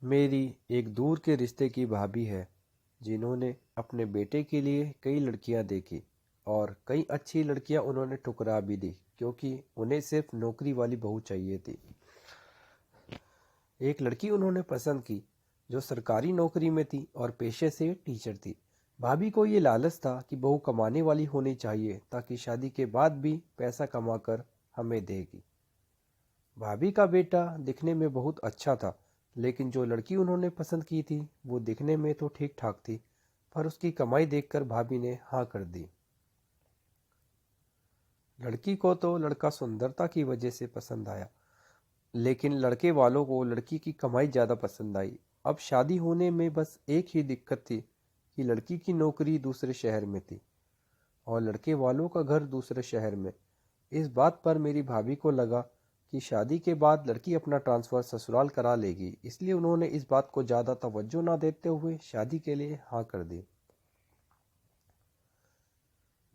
मेरी एक दूर के रिश्ते की भाभी है जिन्होंने अपने बेटे के लिए कई लड़कियां देखी और कई अच्छी लड़कियां उन्होंने ठुकरा भी दी क्योंकि उन्हें सिर्फ नौकरी वाली बहू चाहिए थी। एक लड़की उन्होंने पसंद की जो सरकारी नौकरी में थी और पेशे से टीचर थी। भाभी को ये लालच था कि बहू कमाने वाली होनी चाहिए ताकि शादी के बाद भी पैसा कमाकर हमें देगी। भाभी का बेटा दिखने में बहुत अच्छा था, लेकिन जो लड़की उन्होंने पसंद की थी वो दिखने में तो ठीक ठाक थी, पर उसकी कमाई देखकर भाभी ने हाँ कर दी। लड़की को तो लड़का सुंदरता की वजह से पसंद आया, लेकिन लड़के वालों को लड़की की कमाई ज़्यादा पसंद आई। अब शादी होने में बस एक ही दिक्कत थी कि लड़की की नौकरी दूसरे शहर में थी और लड़के वालों का घर दूसरे शहर में। इस बात पर मेरी भाभी को लगा कि शादी के बाद लड़की अपना ट्रांसफ़र ससुराल करा लेगी, इसलिए उन्होंने इस बात को ज़्यादा तवज्जो ना देते हुए शादी के लिए हाँ कर दी।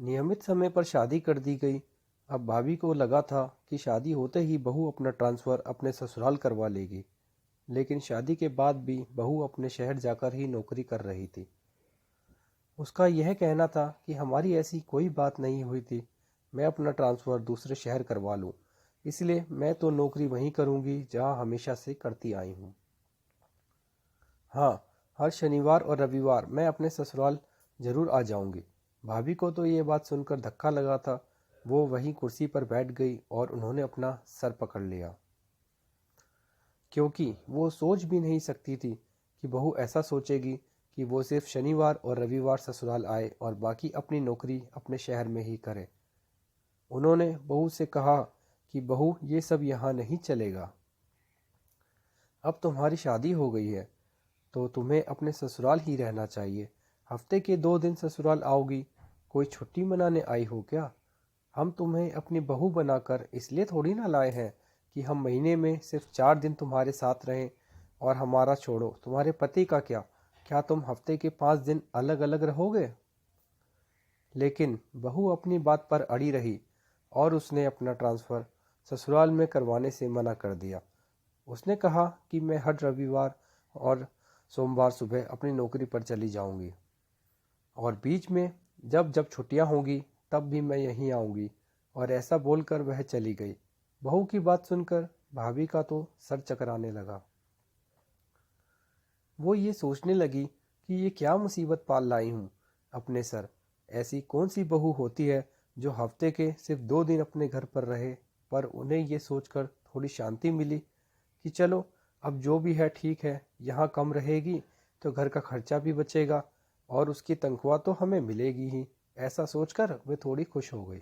नियमित समय पर शादी कर दी गई। अब भाभी को लगा था कि शादी होते ही बहू अपना ट्रांसफ़र अपने ससुराल करवा लेगी, लेकिन शादी के बाद भी बहू अपने शहर जाकर ही नौकरी कर रही थी। उसका यह कहना था कि हमारी ऐसी कोई बात नहीं हुई थी, मैं अपना ट्रांसफ़र दूसरे शहर करवा लूँ, इसलिए मैं तो नौकरी वहीं करूँगी जहाँ हमेशा से करती आई हूँ। हाँ, हर शनिवार और रविवार मैं अपने ससुराल ज़रूर आ जाऊँगी। भाभी को तो ये बात सुनकर धक्का लगा था। वो वहीं कुर्सी पर बैठ गई और उन्होंने अपना सर पकड़ लिया, क्योंकि वो सोच भी नहीं सकती थी कि बहू ऐसा सोचेगी कि वो सिर्फ शनिवार और रविवार ससुराल आए और बाकी अपनी नौकरी अपने शहर में ही करे। उन्होंने बहू से कहा कि बहू, ये सब यहाँ नहीं चलेगा। अब तुम्हारी शादी हो गई है तो तुम्हें अपने ससुराल ही रहना चाहिए। हफ्ते के 2 दिन ससुराल आओगी, कोई छुट्टी मनाने आई हो क्या? हम तुम्हें अपनी बहू बनाकर इसलिए थोड़ी ना लाए हैं कि हम महीने में सिर्फ 4 दिन तुम्हारे साथ रहें। और हमारा छोड़ो, तुम्हारे पति का क्या? क्या तुम हफ्ते के 5 दिन अलग अलग रहोगे? लेकिन बहू अपनी बात पर अड़ी रही और उसने अपना ट्रांसफ़र ससुराल में करवाने से मना कर दिया। उसने कहा कि मैं हर रविवार और सोमवार सुबह अपनी नौकरी पर चली जाऊंगी और बीच में जब जब छुट्टियां होंगी तब भी मैं यहीं आऊंगी। और ऐसा बोलकर वह चली गई। बहू की बात सुनकर भाभी का तो सर चकराने लगा। वो ये सोचने लगी कि ये क्या मुसीबत पाल लाई हूँ अपने सर। ऐसी कौन सी बहू होती है जो हफ्ते के सिर्फ 2 दिन अपने घर पर रहे। पर उन्हें ये सोचकर थोड़ी शांति मिली कि चलो, अब जो भी है ठीक है, यहाँ कम रहेगी तो घर का खर्चा भी बचेगा और उसकी तनख्वाह तो हमें मिलेगी ही। ऐसा सोचकर वे थोड़ी खुश हो गई।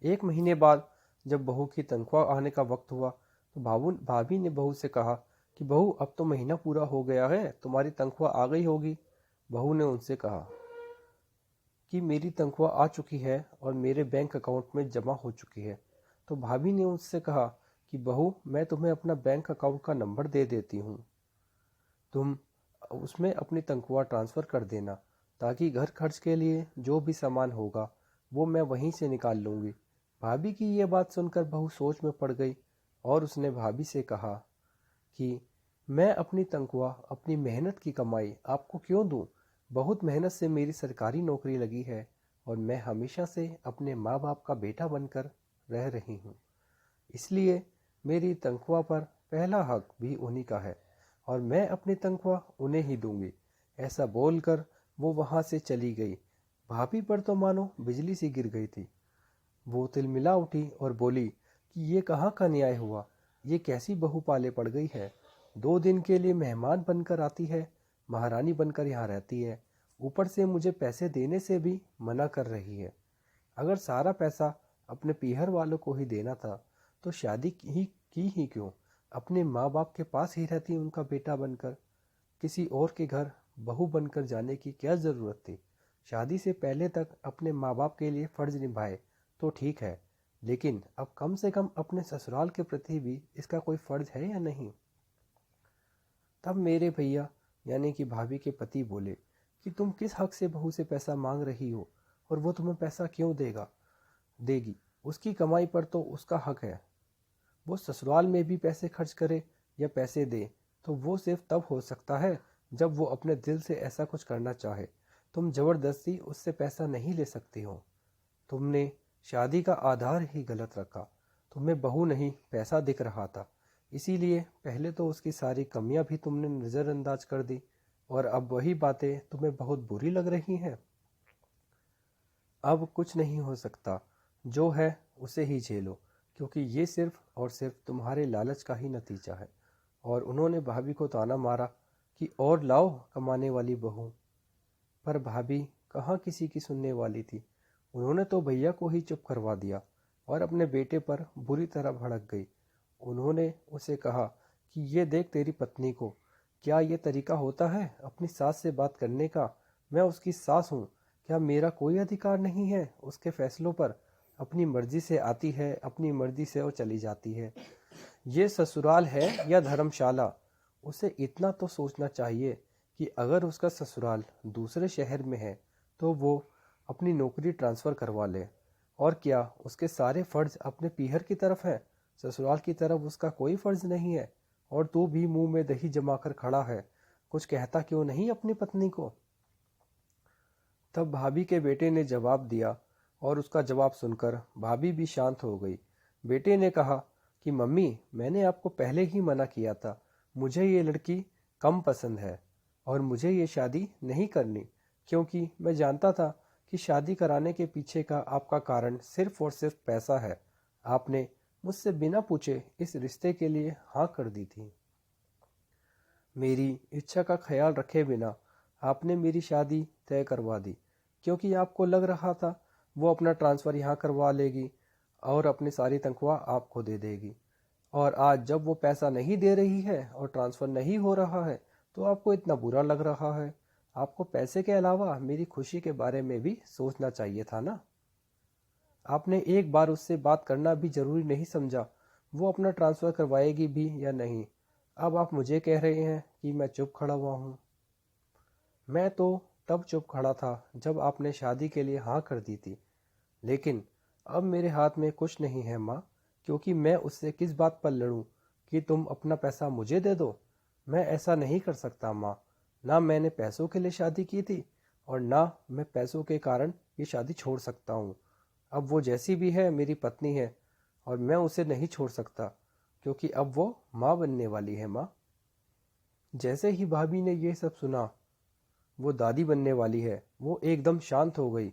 1 महीने बाद जब बहू की तनख्वाह आने का वक्त हुआ तो भाभी ने बहू से कहा कि बहू, अब तो महीना पूरा हो गया है, तुम्हारी तनख्वाह आ गई होगी। बहू ने उनसे कहा कि मेरी तनख्वाह आ चुकी है और मेरे बैंक अकाउंट में जमा हो चुकी है। तो भाभी ने उससे कहा कि बहू, मैं तुम्हें अपना बैंक अकाउंट का नंबर दे देती हूँ, तुम उसमें अपनी तनख्वाह ट्रांसफ़र कर देना ताकि घर खर्च के लिए जो भी सामान होगा वो मैं वहीं से निकाल लूँगी। भाभी की ये बात सुनकर बहू सोच में पड़ गई और उसने भाभी से कहा कि मैं अपनी तनख्वाह, अपनी मेहनत की कमाई आपको क्यों दूं? बहुत मेहनत से मेरी सरकारी नौकरी लगी है और मैं हमेशा से अपने माँ बाप का बेटा बनकर रह रही हूँ, इसलिए मेरी तनख्वाह पर पहला हक भी उन्हीं का है और मैं अपनी तनख्वाह उन्हें ही दूंगी। ऐसा बोलकर वो वहाँ से चली गई। भाभी पर तो मानो बिजली सी गिर गई थी। वो तिलमिला उठी और बोली कि ये कहाँ का न्याय हुआ? ये कैसी बहू पाले पड़ गई है? 2 दिन के लिए मेहमान बनकर आती है, महारानी बनकर यहाँ रहती है, ऊपर से मुझे पैसे देने से भी मना कर रही है। अगर सारा पैसा अपने पीहर वालों को ही देना था तो शादी की ही क्यों? अपने माँ बाप के पास ही रहती उनका बेटा बनकर। किसी और के घर बहू बनकर जाने की क्या ज़रूरत थी? शादी से पहले तक अपने माँ बाप के लिए फ़र्ज निभाए तो ठीक है, लेकिन अब कम से कम अपने ससुराल के प्रति भी इसका कोई फ़र्ज है या नहीं? तब मेरे भैया यानी कि भाभी के पति बोले कि तुम किस हक से बहू से पैसा मांग रही हो और वो तुम्हें पैसा क्यों देगी? उसकी कमाई पर तो उसका हक है, वो ससुराल में भी पैसे खर्च करे, या पैसे दे तो वो सिर्फ तब हो सकता है जब वो अपने दिल से ऐसा कुछ करना चाहे। तुम जबरदस्ती उससे पैसा नहीं ले सकती हो। तुमने शादी का आधार ही गलत रखा। तुम्हें बहू नहीं पैसा दिख रहा था, इसीलिए पहले तो उसकी सारी कमियां भी तुमने नज़रअंदाज कर दी और अब वही बातें तुम्हें बहुत बुरी लग रही हैं। अब कुछ नहीं हो सकता, जो है उसे ही झेलो, क्योंकि ये सिर्फ और सिर्फ तुम्हारे लालच का ही नतीजा है। और उन्होंने भाभी को ताना मारा कि और लाओ कमाने वाली बहू। पर भाभी कहाँ किसी की सुनने वाली थी। उन्होंने तो भैया को ही चुप करवा दिया और अपने बेटे पर बुरी तरह भड़क गई। उन्होंने उसे कहा कि ये देख तेरी पत्नी को, क्या ये तरीका होता है अपनी सास से बात करने का? मैं उसकी सास हूँ, क्या मेरा कोई अधिकार नहीं है उसके फैसलों पर? अपनी मर्जी से आती है, अपनी मर्जी से वो चली जाती है। ये ससुराल है या धर्मशाला? उसे इतना तो सोचना चाहिए कि अगर उसका ससुराल दूसरे शहर में है तो वो अपनी नौकरी ट्रांसफ़र करवा ले। और क्या उसके सारे फ़र्ज अपने पीहर की तरफ हैं? ससुराल की तरफ उसका कोई फ़र्ज नहीं है? और तू भी मुंह में दही जमाकर खड़ा है, कुछ कहता क्यों नहीं अपनी पत्नी को? तब भाभी के बेटे ने जवाब दिया और उसका जवाब सुनकर भाभी भी शांत हो गई। बेटे ने कहा कि मम्मी, मैंने आपको पहले ही मना किया था, मुझे ये लड़की कम पसंद है और मुझे ये शादी नहीं करनी, क्योंकि मैं जानता था कि शादी कराने के पीछे का आपका कारण सिर्फ और सिर्फ पैसा है। आपने मुझसे बिना पूछे इस रिश्ते के लिए हाँ कर दी थी। मेरी इच्छा का ख्याल रखे बिना आपने मेरी शादी तय करवा दी, क्योंकि आपको लग रहा था वो अपना ट्रांसफ़र यहाँ करवा लेगी और अपनी सारी तनख्वाह आपको दे देगी। और आज जब वो पैसा नहीं दे रही है और ट्रांसफ़र नहीं हो रहा है तो आपको इतना बुरा लग रहा है। आपको पैसे के अलावा मेरी खुशी के बारे में भी सोचना चाहिए था ना। आपने एक बार उससे बात करना भी ज़रूरी नहीं समझा, वो अपना ट्रांसफ़र करवाएगी भी या नहीं। अब आप मुझे कह रहे हैं कि मैं चुप खड़ा हुआ हूँ। मैं तो तब चुप खड़ा था जब आपने शादी के लिए हाँ कर दी थी, लेकिन अब मेरे हाथ में कुछ नहीं है माँ, क्योंकि मैं उससे किस बात पर लड़ूं कि तुम अपना पैसा मुझे दे दो। मैं ऐसा नहीं कर सकता माँ। ना मैंने पैसों के लिए शादी की थी और ना मैं पैसों के कारण ये शादी छोड़ सकता हूँ। अब वो जैसी भी है मेरी पत्नी है और मैं उसे नहीं छोड़ सकता, क्योंकि अब वो माँ बनने वाली है माँ। जैसे ही भाभी ने ये सब सुना, वो दादी बनने वाली है, वो एकदम शांत हो गई।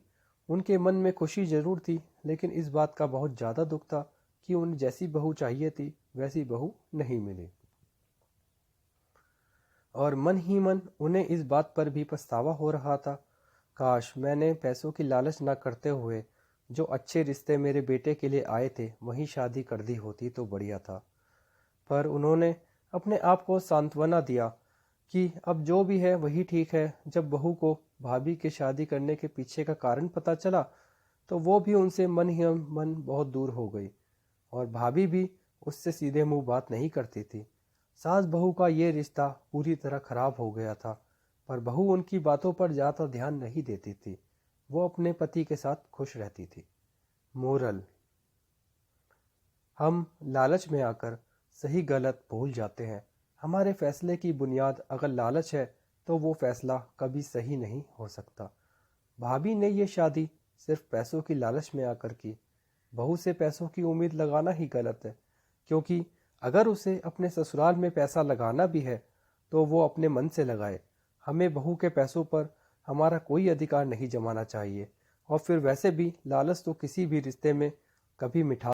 उनके मन में खुशी जरूर थी, लेकिन इस बात का बहुत ज़्यादा दुख था कि उन्हें जैसी बहू चाहिए थी वैसी बहू नहीं मिली। और मन ही मन उन्हें इस बात पर भी पछतावा हो रहा था, काश मैंने पैसों की लालच न करते हुए जो अच्छे रिश्ते मेरे बेटे के लिए आए थे वहीं शादी कर दी होती तो बढ़िया था। पर उन्होंने अपने आप को सांत्वना दिया कि अब जो भी है वही ठीक है। जब बहू को भाभी के शादी करने के पीछे का कारण पता चला तो वो भी उनसे मन ही मन बहुत दूर हो गई और भाभी भी उससे सीधे मुंह बात नहीं करती थी। सास बहू का ये रिश्ता पूरी तरह खराब हो गया था, पर बहू उनकी बातों पर ज़्यादा ध्यान नहीं देती थी। वो अपने पति के साथ खुश रहती थी। मोरल: हम लालच में आकर सही गलत भूल जाते हैं। हमारे फैसले की बुनियाद अगर लालच है तो वो फैसला कभी सही नहीं हो सकता। भाभी ने ये शादी सिर्फ पैसों की लालच में आकर की। बहू से पैसों की उम्मीद लगाना ही गलत है, क्योंकि अगर उसे अपने ससुराल में पैसा लगाना भी है तो वो अपने मन से लगाए। हमें बहू के पैसों पर हमारा कोई अधिकार नहीं जमाना चाहिए। और फिर वैसे भी लालच तो किसी भी रिश्ते में कभी मिठास